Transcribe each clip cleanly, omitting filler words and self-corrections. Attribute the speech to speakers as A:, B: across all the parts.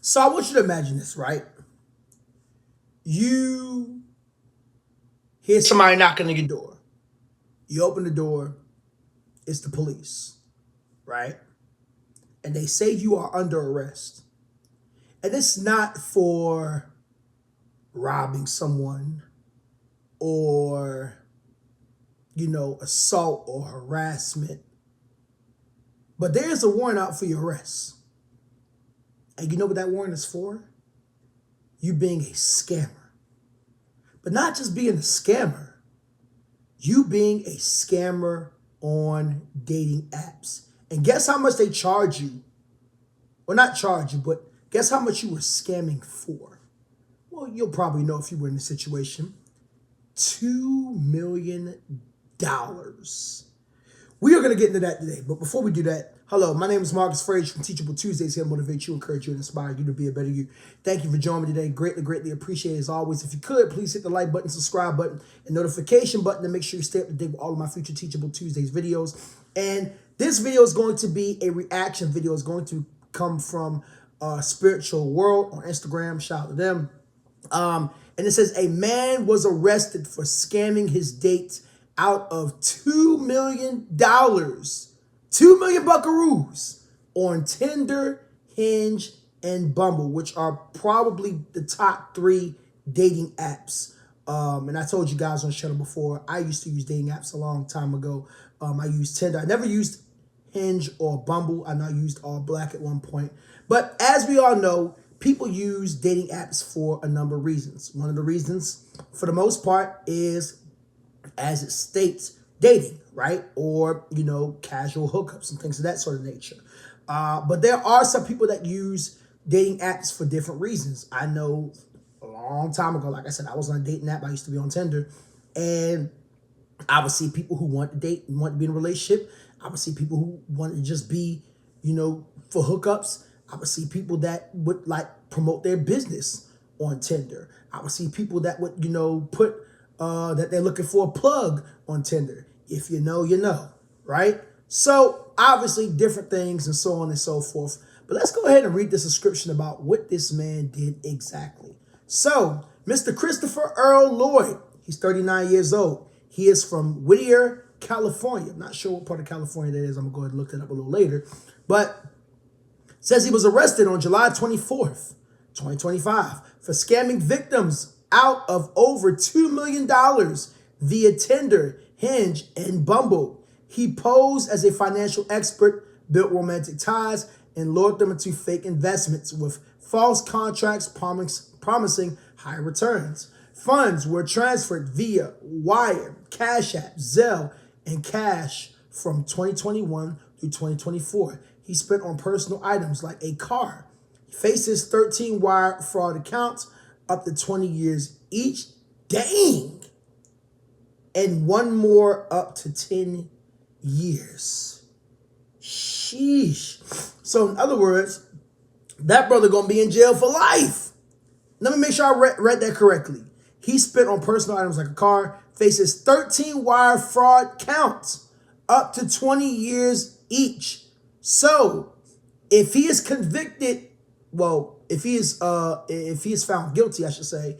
A: So I want you to imagine this, right? You hear somebody knocking on your door. You open the door, it's the police, right? And they say you are under arrest. And it's not for robbing someone or, assault or harassment. But there's a warrant out for your arrest. And you know what that warrant is for? You being a scammer. But not just being a scammer, you being a scammer on dating apps. And guess how much they charge you? Well, not charge you, but guess how much you were scamming for? Well, you'll probably know if you were in the situation. $2 million. We are going to get into that today. But before we do that, hello, my name is Marcus Frazier from Teachable Tuesdays, here to motivate you, encourage you, and inspire you to be a better you. Thank you for joining me today. Greatly, greatly appreciate it as always. If you could, please hit the like button, subscribe button, and notification button to make sure you stay up to date with all of my future Teachable Tuesdays videos. And this video is going to be a reaction video. It's going to come from Spiritual World on Instagram. Shout out to them. And it says, a man was arrested for scamming his date out of $2 million. 2 million buckaroos on Tinder, Hinge, and Bumble, which are probably the top 3 dating apps. And I told you guys on the channel before, I used to use dating apps a long time ago. I used Tinder. I never used Hinge or Bumble. I know I used All Black at one point. But as we all know, people use dating apps for a number of reasons. One of the reasons, for the most part, is, as it states, dating, right? Or, casual hookups and things of that sort of nature. But there are some people that use dating apps for different reasons. I know a long time ago, like I said, I was on a dating app. I used to be on Tinder. And I would see people who want to date and want to be in a relationship. I would see people who wanted to just be, for hookups. I would see people that would promote their business on Tinder. I would see people that would, put that they're looking for a plug on Tinder. If you know, you know, right? So obviously different things and so on and so forth. But let's go ahead and read this description about what this man did exactly. So Mr. Christopher Earl Lloyd, he's 39 years old. He is from Whittier, California. I'm not sure what part of California that is. I'm going to go ahead and look that up a little later. But says he was arrested on July 24th, 2025 for scamming victims out of over $2 million via Tinder, Hinge, and Bumble. He posed as a financial expert, built romantic ties, and lured them into fake investments with false contracts promising high returns. Funds were transferred via Wire, Cash App, Zelle, and Cash from 2021 through 2024. He spent on personal items like a car. He faces 13 wire fraud accounts, up to 20 years each. Dang. And one more up to 10 years. Sheesh. So in other words, that brother gonna be in jail for life. Let me make sure I read that correctly. He spent on personal items like a car, faces 13 wire fraud counts, up to 20 years each. So if he is convicted, well, if he is found guilty, I should say,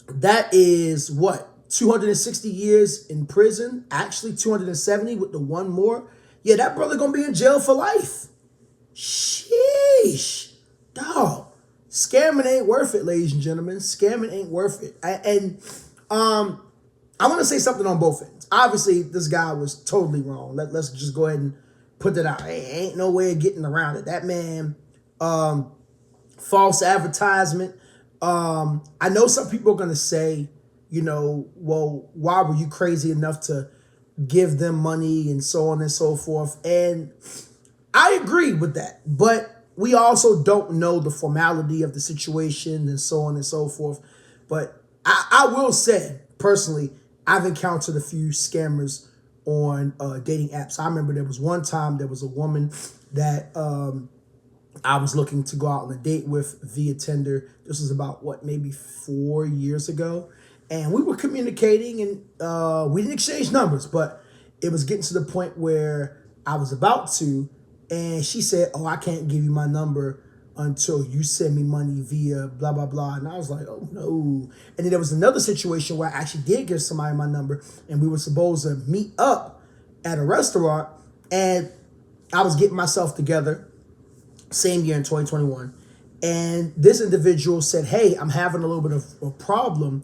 A: that is what, 260 years in prison, actually 270 with the one more. Yeah, that brother gonna be in jail for life. Sheesh. Dog. Scamming ain't worth it, ladies and gentlemen. Scamming ain't worth it. I want to say something on both ends. Obviously, this guy was totally wrong. Let's just go ahead and put that out. Ain't no way of getting around it. That man, false advertisement. I know some people are going to say, well, why were you crazy enough to give them money and so on and so forth? And I agree with that. But we also don't know the formality of the situation and so on and so forth. But I will say, personally, I've encountered a few scammers on dating apps. I remember there was one time there was a woman that I was looking to go out on a date with via Tinder. This was about, maybe 4 years ago. And we were communicating and we didn't exchange numbers, but it was getting to the point where I was about to. And she said, oh, I can't give you my number until you send me money via blah, blah, blah. And I was like, oh, no. And then there was another situation where I actually did give somebody my number, and we were supposed to meet up at a restaurant, and I was getting myself together, same year in 2021. And this individual said, hey, I'm having a little bit of a problem.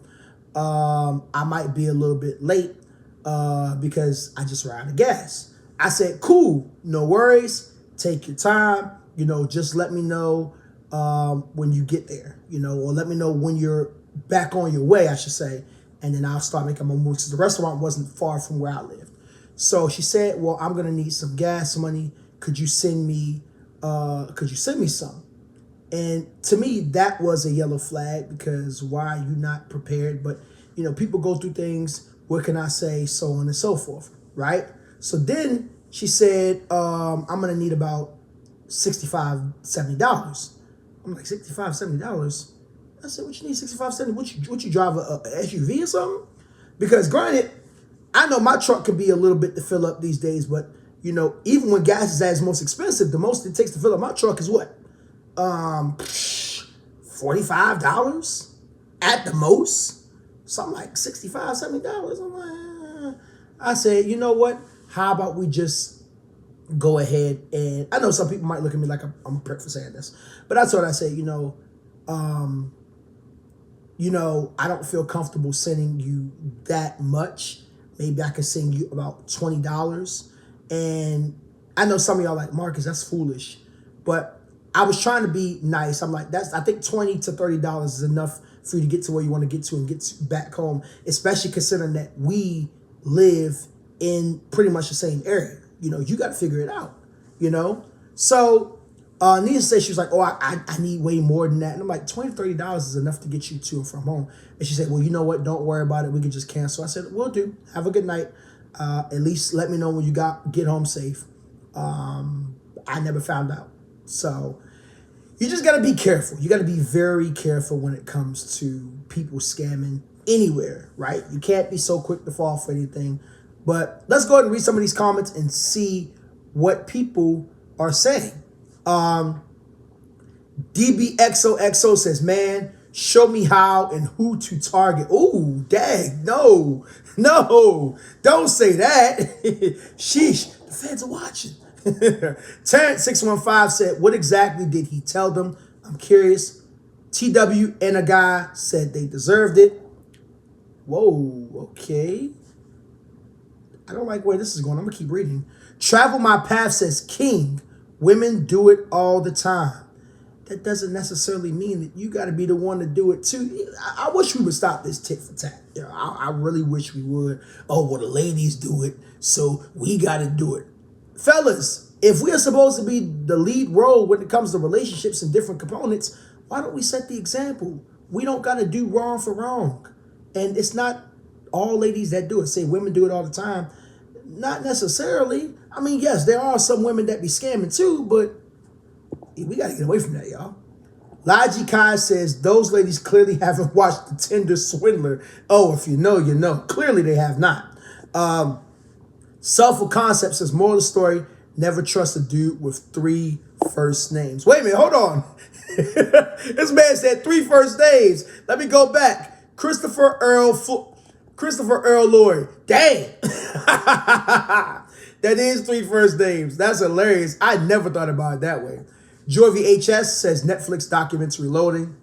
A: I might be a little bit late because I just ran out of gas. I said, cool, no worries. Take your time. Just let me know when you get there, or let me know when you're back on your way, I should say. And then I'll start making my moves, because the restaurant wasn't far from where I lived. So she said, well, I'm going to need some gas money. Could you send me some? And to me, that was a yellow flag, because why are you not prepared? But, people go through things. What can I say? So on and so forth, right? So then she said, I'm going to need about $65, $70. I'm like, $65, $70? I said, what you need $65, $70? What you drive, a SUV or something? Because granted, I know my truck could be a little bit to fill up these days, but, even when gas is at its most expensive, the most it takes to fill up my truck is what? $45 at the most. Something like $65, $70. I'm like, I said, you know what? How about we just go ahead, and I know some people might look at me like I'm a prick for saying this, but that's what I say. I don't feel comfortable sending you that much. Maybe I could send you about $20. And I know some of y'all like, Marcus, that's foolish, but I was trying to be nice. I'm like, I think $20 to $30 is enough for you to get to where you want to get to and get back home, especially considering that we live in pretty much the same area. You got to figure it out, So needless to say, she was like, oh, I need way more than that. And I'm like, $20 to $30 is enough to get you to and from home. And she said, well, you know what? Don't worry about it. We can just cancel. I said, will do. Have a good night. At least let me know when you get home safe. I never found out. So you just got to be careful. You got to be very careful when it comes to people scamming anywhere, right? You can't be so quick to fall for anything. But let's go ahead and read some of these comments and see what people are saying. DBXOXO says, man, show me how and who to target. Ooh, dang, no, don't say that. Sheesh, the feds are watching. Terrence615 said, what exactly did he tell them? I'm curious. TW and a guy said they deserved it. Whoa, okay. I don't like where this is going. I'm going to keep reading. Travel My Path says, King, women do it all the time. That doesn't necessarily mean that you got to be the one to do it too. I wish we would stop this tit for tat. I really wish we would. Oh, well, the ladies do it, so we got to do it. Fellas, if we are supposed to be the lead role when it comes to relationships and different components, why don't we set the example? We don't got to do wrong for wrong. And it's not all ladies that do it. Say women do it all the time. Not necessarily. I mean, yes, there are some women that be scamming too, but we got to get away from that, y'all. Logic Kai says, those ladies clearly haven't watched The Tinder Swindler. Oh, if you know, you know. Clearly they have not. Selfful Concept says, moral of the story, never trust a dude with 3 first names. Wait a minute, hold on. This man said 3 first names. Let me go back. Christopher Earl Lloyd. Dang. That is 3 first names. That's hilarious. I never thought about it that way. Joy VHS says Netflix documentary loading.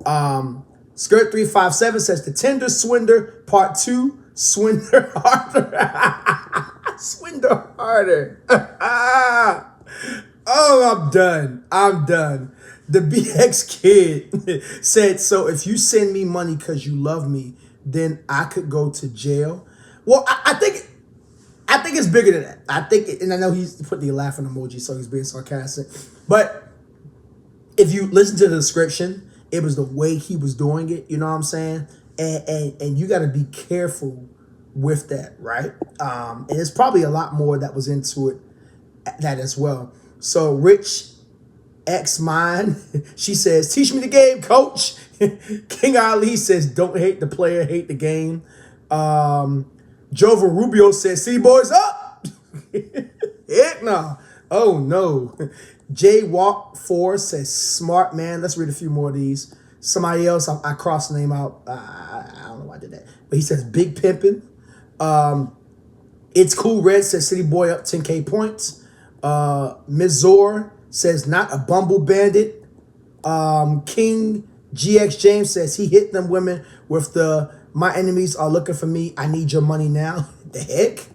A: Skirt357 says The Tinder Swindler Part 2. Swindler harder. Swindler harder. Oh, I'm done. The BX Kid said, so if you send me money because you love me, then I could go to jail. Well, I think it's bigger than that. And I know he's put the laughing emoji, so he's being sarcastic. But if you listen to the description, it was the way he was doing it. You know what I'm saying? And you got to be careful with that, right? And there's probably a lot more that was into it, that as well. So Rich X Mine, she says, teach me the game, coach. King Ali says, don't hate the player, hate the game. Jova Rubio says, city boys up. Heck no. Oh no. J Walk 4 says smart man. Let's read a few more of these. Somebody else, I crossed the name out. I don't know why I did that. But he says big pimpin'. It's Cool Red says City Boy up 10K points. Mizor says not a Bumble Bandit. King GX James says he hit them women with the my enemies are looking for me. I need your money now. The heck?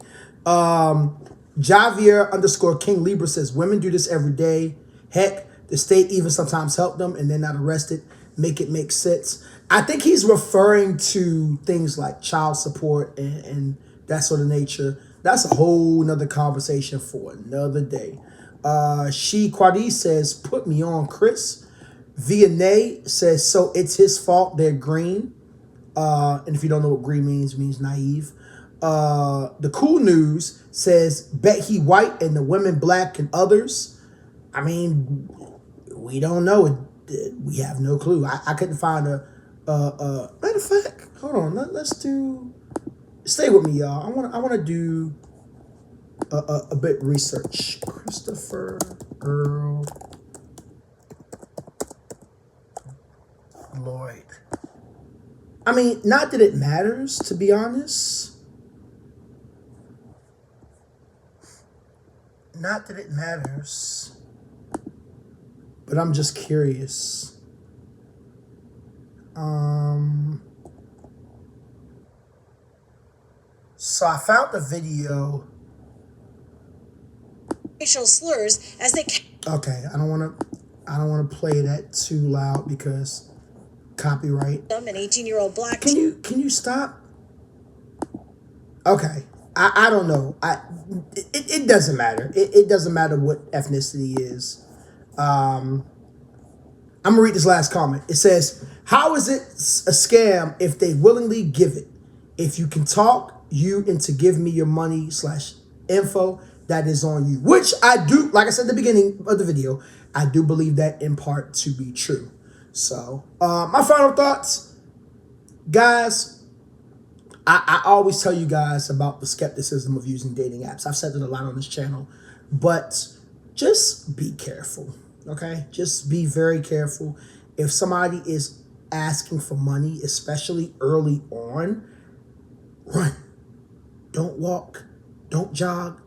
A: Javier underscore King Libra says women do this every day. Heck, the state even sometimes help them and they're not arrested. Make it make sense. I think he's referring to things like child support and that sort of nature. That's a whole nother conversation for another day. She Quadi says, put me on, Chris. Vianney says, so it's his fault they're green. And if you don't know what green means, it means naive. The cool news says, bet he white and the women black and others. I mean, we don't know. We have no clue. I couldn't find a matter of fact, hold on. Let's do, stay with me, y'all. I want to do a bit research. Christopher Earl Lloyd. I mean, not that it matters, to be honest. Not that it matters. But I'm just curious. So I found the video.
B: Racial slurs as they
A: Okay, I don't want to play that too loud because copyright.
B: An 18-year-old black.
A: Can you stop? Okay, I don't know. It doesn't matter. It doesn't matter what ethnicity is. I'm gonna read this last comment. It says, "How is it a scam if they willingly give it? If you can talk you into give me your money / info, that is on you." Which I do, like I said at the beginning of the video, I do believe that in part to be true. So, my final thoughts, guys. I always tell you guys about the skepticism of using dating apps. I've said it a lot on this channel, but just be careful, okay? Just be very careful. If somebody is asking for money, especially early on, run. Don't walk. Don't jog.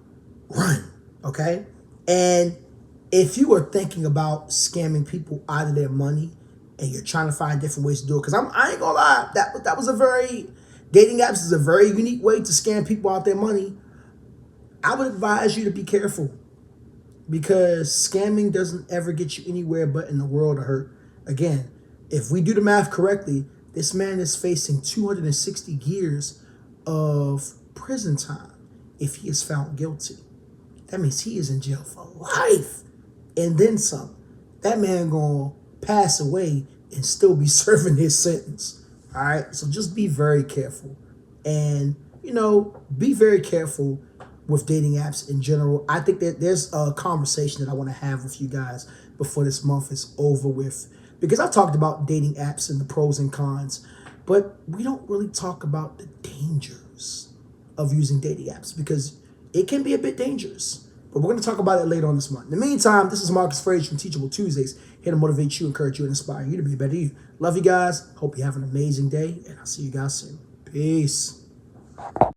A: Run, okay? And if you are thinking about scamming people out of their money and you're trying to find different ways to do it, because I ain't gonna lie, that was a very, dating apps is a very unique way to scam people out their money. I would advise you to be careful because scamming doesn't ever get you anywhere but in the world of hurt. Again, if we do the math correctly, this man is facing 260 years of prison time if he is found guilty. That means he is in jail for life and then some. That man gonna pass away and still be serving his sentence. All right, so just be very careful. And, be very careful with dating apps in general. I think that there's a conversation that I want to have with you guys before this month is over with. Because I've talked about dating apps and the pros and cons, but we don't really talk about the dangers of using dating apps because it can be a bit dangerous. But we're going to talk about it later on this month. In the meantime, this is Marcus Frage from Teachable Tuesdays, here to motivate you, encourage you, and inspire you to be a better you. Love you guys. Hope you have an amazing day, and I'll see you guys soon. Peace.